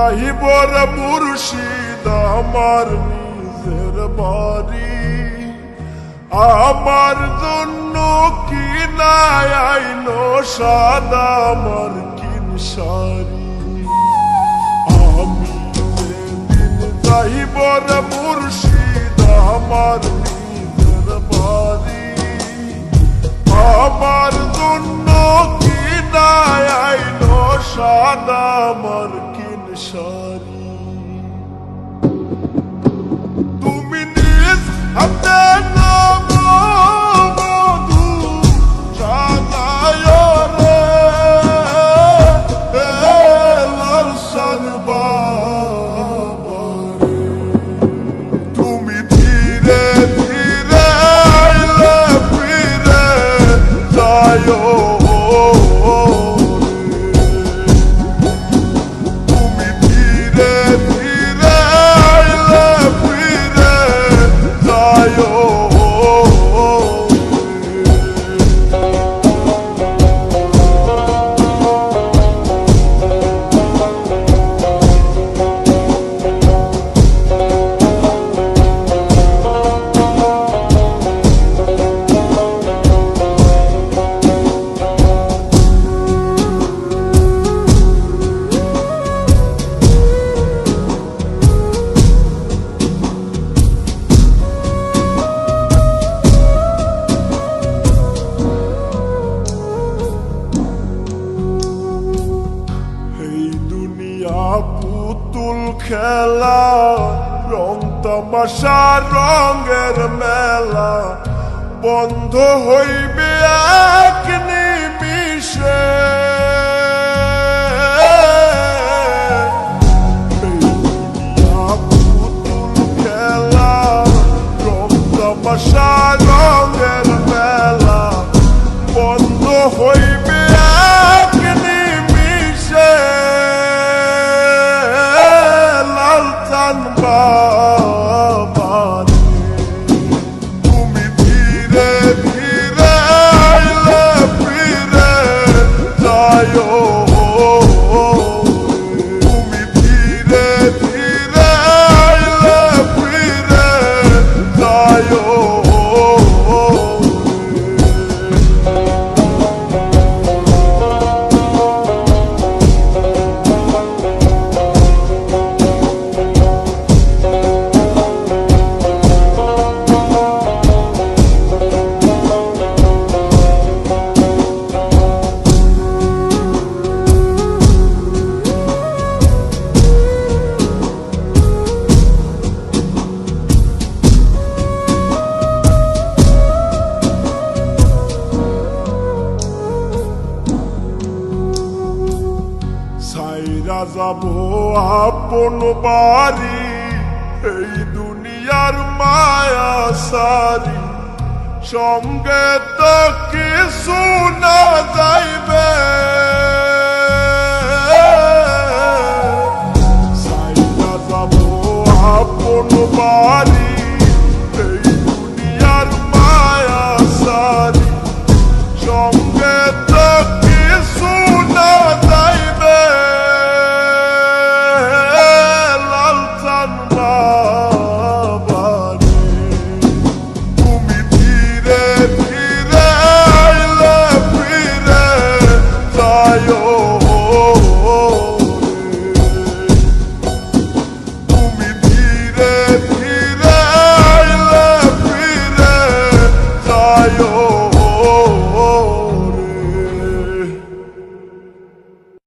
যাইবর মুর্শিদ আমার নিজের বাড়ি, আমার জন্য কি নাই আইলো সাদা আমার কিন শাড়ি। আমি যেদিন যাইবর মুর্শিদ আমার নিজের বাড়ি, আমার জন্য কি নাই আইলো সাদা আমার কিন শাড়ি। তুমি নিজ হাতে নামো মধু সাদায় রে, লাল সানবাবা রে। তুমি ধীরে ধীরে আইলে ফিরে যায় পুতুল খেলা, রং তামাশা রঙের মেলা, বন্ধ হইবে এক নিমিষে। পুতুল খেলা, রং তামাশা রঙের মেলা, বন্ধ হইবে এক নিমিষে। তুমি ধীরে ধীরে আইলে ফিরে যায়, তুমি ধীরে ধীরে আইলে ফিরে যায়। সাইরা যাবো আপন বাড়ি, এই দুনিয়ার মায়া সারি, সঙ্গে তো কিছু না